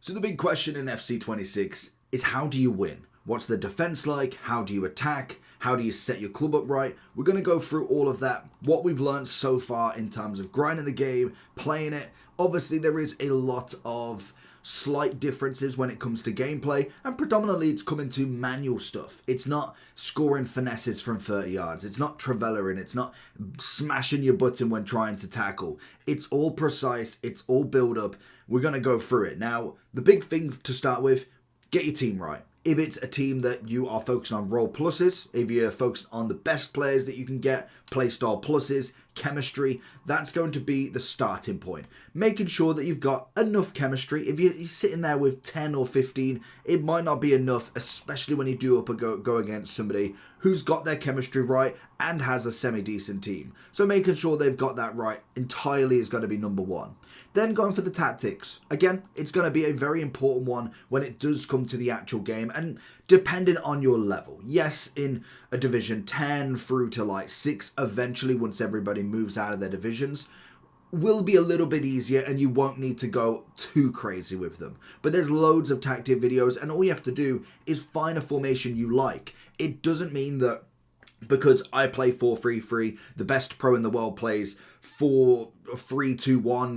So the big question in FC26 is, how do you win? What's the defense like? How do you attack? How do you set your club up right? We're going to go through all of that, what we've learned so far in terms of grinding the game, playing it. Obviously, there is a lot of slight differences when it comes to gameplay, and predominantly it's coming to manual stuff. It's not scoring finesses from 30 yards. It's not travelling. It's not smashing your button when trying to tackle. It's all precise. It's all build up. We're going to go through it. Now, the big thing to start with, get your team right. If it's a team that you are focused on role pluses, if you're focused on the best players that you can get, playstyle pluses, chemistry, that's going to be the starting point. Making sure that you've got enough chemistry. If you're sitting there with 10 or 15, it might not be enough, especially when you do go against somebody who's got their chemistry right and has a semi-decent team. So making sure they've got that right entirely is going to be number one. Then going for the tactics. Again, it's going to be a very important one when it does come to the actual game, and depending on your level. Yes, in a division 10 through to like 6, eventually once everybody moves out of their divisions, will be a little bit easier and you won't need to go too crazy with them. But there's loads of tactic videos, and all you have to do is find a formation you like. It doesn't mean that because I play 4-3-3, the best pro in the world plays 4-3-2-1,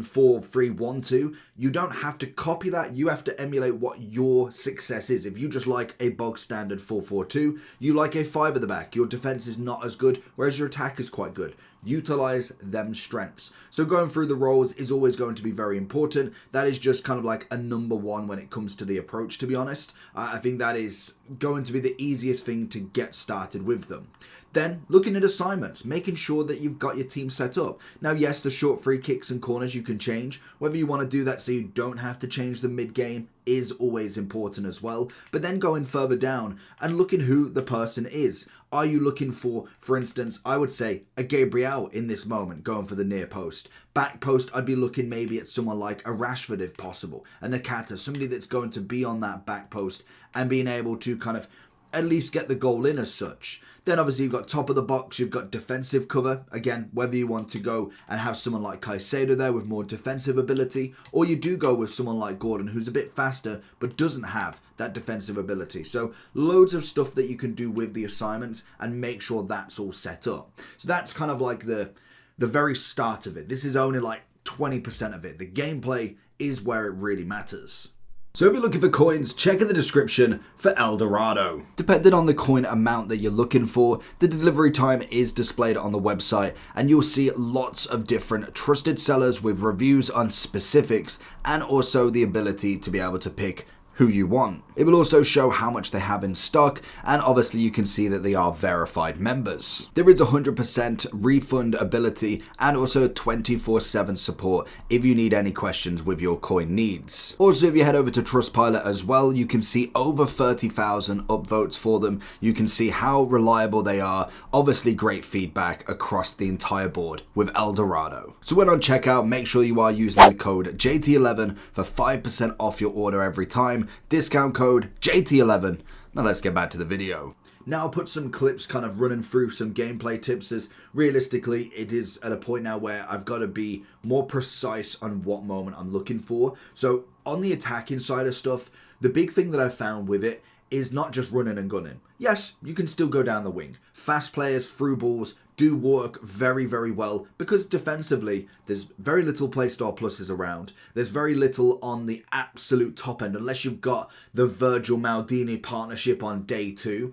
4-3-1-2. You don't have to copy that. You have to emulate what your success is. If you just like a bog standard 4-4-2, you like a 5 at the back. Your defense is not as good, whereas your attack is quite good. Utilize them strengths. So going through the roles is always going to be very important. That is just kind of like a number one when it comes to the approach, to be honest. I think that is going to be the easiest thing to get started with them. Then looking at assignments, making sure that you've got your team set up. Now, yes, the short free kicks and corners you can change. Whether you want to do that so you don't have to change the mid-game is always important as well. But then going further down and looking who the person is. Are you looking for instance, I would say a Gabriel in this moment, going for the near post. Back post, I'd be looking maybe at someone like a Rashford if possible. A Nakata, somebody that's going to be on that back post and being able to kind of at least get the goal in as such. Then obviously you've got top of the box, you've got defensive cover. Again, whether you want to go and have someone like Caicedo there with more defensive ability, or you do go with someone like Gordon who's a bit faster but doesn't have that defensive ability. So loads of stuff that you can do with the assignments and make sure that's all set up. So that's kind of like the very start of it. This is only like 20% of it. The gameplay is where it really matters. So if you're looking for coins, check in the description for El Dorado. Depending on the coin amount that you're looking for, the delivery time is displayed on the website, and you'll see lots of different trusted sellers with reviews on specifics and also the ability to be able to pick who you want. It will also show how much they have in stock, and obviously you can see that they are verified members. There is 100% refund ability and also 24/7 support if you need any questions with your coin needs. Also, if you head over to Trustpilot as well, you can see over 30,000 upvotes for them. You can see how reliable they are. Obviously great feedback across the entire board with El Dorado. So when on checkout, make sure you are using the code JT11 for 5% off your order every time. Discount code JT11. Now let's get back to the video. Now I'll put some clips kind of running through some gameplay tips, as realistically it is at a point now where I've got to be more precise on what moment I'm looking for. So on the attacking side of stuff, the big thing that I found with it is not just running and gunning. Yes, you can still go down the wing. Fast players, through balls, do work very, very well because defensively there's very little playstyle pluses around. There's very little on the absolute top end unless you've got the Virgil Maldini partnership on day 2.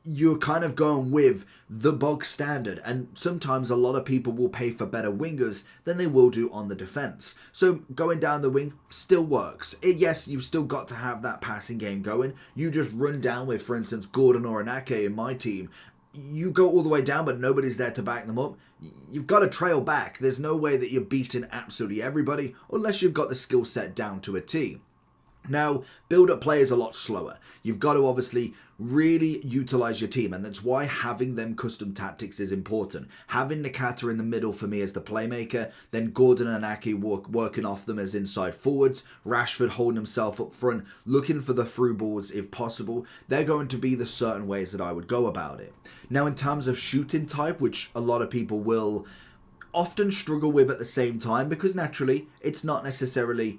You're kind of going with the bog standard, and sometimes a lot of people will pay for better wingers than they will do on the defense. So going down the wing still works. Yes, you've still got to have that passing game going. You just run down with, for instance, Gordon or Anake in my team. You go all the way down, but nobody's there to back them up. You've got to trail back. There's no way that you're beating absolutely everybody unless you've got the skill set down to a T. Now, build-up play is a lot slower. You've got to obviously really utilize your team, and that's why having them custom tactics is important. Having Nakata in the middle for me as the playmaker, then Gordon and Aki working off them as inside forwards, Rashford holding himself up front, looking for the through balls if possible. They're going to be the certain ways that I would go about it. Now, in terms of shooting type, which a lot of people will often struggle with at the same time, because naturally it's not necessarily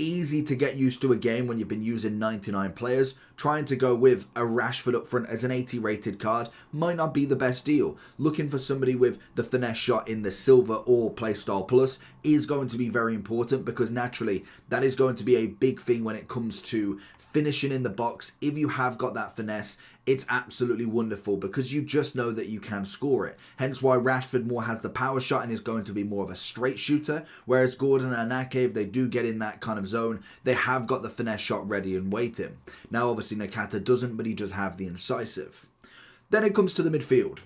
easy to get used to a game when you've been using 99 players. Trying to go with a Rashford up front as an 80 rated card might not be the best deal. Looking for somebody with the finesse shot in the silver or playstyle plus is going to be very important, because naturally that is going to be a big thing when it comes to finishing in the box. If you have got that finesse, it's absolutely wonderful, because you just know that you can score it. Hence why Rashford more has the power shot and is going to be more of a straight shooter, whereas Gordon and Ake, if they do get in that kind of zone, they have got the finesse shot ready and waiting. Now obviously Nakata doesn't, but he does have the incisive. Then it comes to the midfield.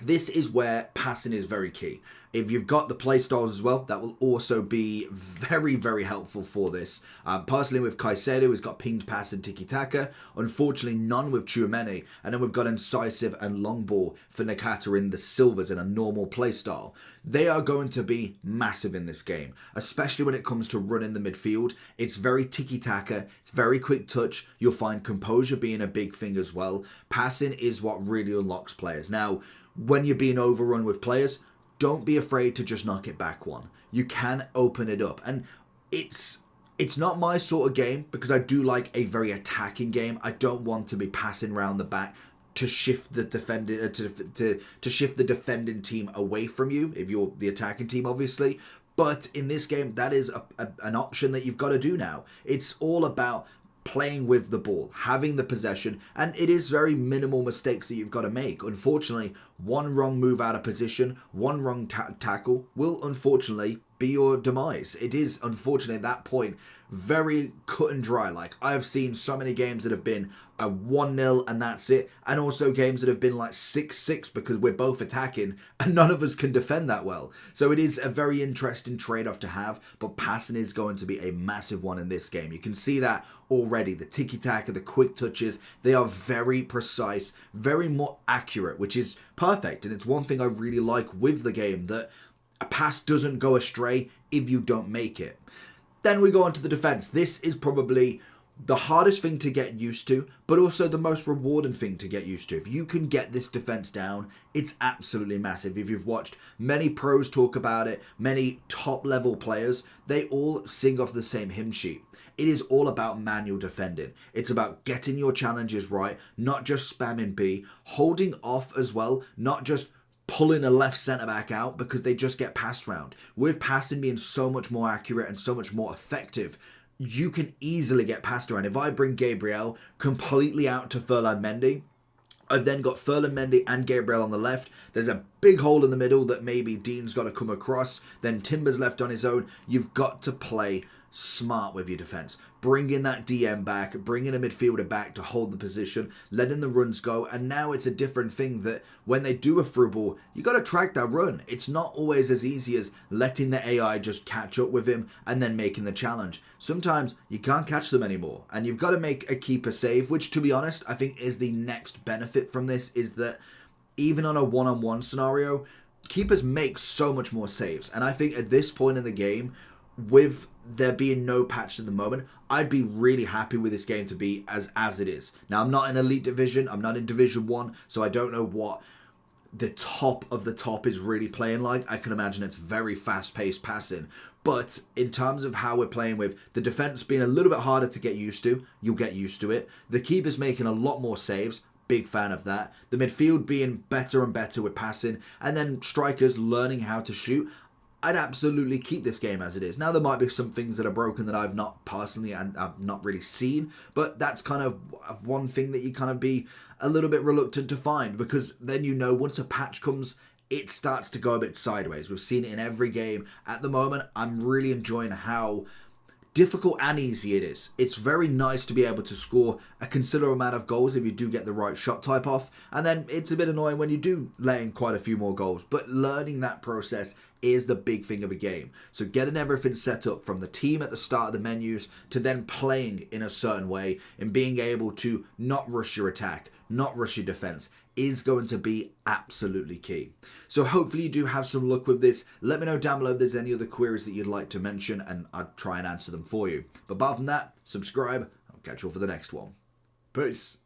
This is where passing is very key. If you've got the play styles as well, that will also be very, very helpful for this. Personally, with Caicedo, he's got pinged pass and tiki-taka. Unfortunately, none with Tchouaméni. And then we've got incisive and long ball for Nakata in the silvers in a normal play style. They are going to be massive in this game, especially when it comes to running the midfield. It's very tiki-taka. It's very quick touch. You'll find composure being a big thing as well. Passing is what really unlocks players. Now, when you're being overrun with players, don't be afraid to just knock it back one. You can open it up. And it's not my sort of game, because I do like a very attacking game. I don't want to be passing around the back to shift the defending to shift the defending team away from you, if you're the attacking team, obviously. But in this game, that is an option that you've got to do now. It's all about playing with the ball, having the possession, and it is very minimal mistakes that you've got to make. Unfortunately, one wrong move out of position, one wrong tackle will unfortunately be your demise. It is unfortunately at that point very cut and dry. Like, I've seen so many games that have been a 1-0 and that's it, and also games that have been like 6-6 because we're both attacking and none of us can defend that well. So it is a very interesting trade-off to have, but passing is going to be a massive one in this game. You can see that already. The tiki-taka, the quick touches, they are very precise, very more accurate, which is perfect. And it's one thing I really like with the game, that a pass doesn't go astray if you don't make it. Then we go on to the defense. This is probably the hardest thing to get used to, but also the most rewarding thing to get used to. If you can get this defense down, it's absolutely massive. If you've watched many pros talk about it, many top level players, they all sing off the same hymn sheet. It is all about manual defending. It's about getting your challenges right, not just spamming B, holding off as well, not just pulling a left centre-back out because they just get passed round. With passing being so much more accurate and so much more effective, you can easily get passed around. If I bring Gabriel completely out to Ferland Mendy, I've then got Ferland Mendy and Gabriel on the left. There's a big hole in the middle that maybe Dean's got to come across. Then Timber's left on his own. You've got to play smart with your defence. Bring in that DM back, bring in a midfielder back to hold the position, letting the runs go. And now it's a different thing that when they do a through ball, you got to track that run. It's not always as easy as letting the AI just catch up with him and then making the challenge. Sometimes you can't catch them anymore and you've got to make a keeper save, which, to be honest, I think is the next benefit from this, is that even on a one-on-one scenario, keepers make so much more saves. And I think at this point in the game, with there being no patch at the moment, I'd be really happy with this game to be as it is. Now, I'm not in Elite Division, I'm not in Division 1, so I don't know what the top of the top is really playing like. I can imagine it's very fast-paced passing. But in terms of how we're playing, with the defense being a little bit harder to get used to, you'll get used to it. The keeper's making a lot more saves. Big fan of that. The midfield being better and better with passing, and then strikers learning how to shoot. I'd absolutely keep this game as it is. Now, there might be some things that are broken that I've not personally and I've not really seen, but that's kind of one thing that you kind of be a little bit reluctant to find, because then, you know, once a patch comes, it starts to go a bit sideways. We've seen it in every game. At the moment, I'm really enjoying how difficult and easy it is. It's very nice to be able to score a considerable amount of goals if you do get the right shot type off, and then it's a bit annoying when you do let in quite a few more goals, but learning that process is the big thing of a game. So getting everything set up from the team at the start of the menus to then playing in a certain way and being able to not rush your attack, not rush your defense, is going to be absolutely key. So hopefully you do have some luck with this. Let me know down below if there's any other queries that you'd like to mention, and I'll try and answer them for you. But apart from that, subscribe. I'll catch you all for the next one. Peace.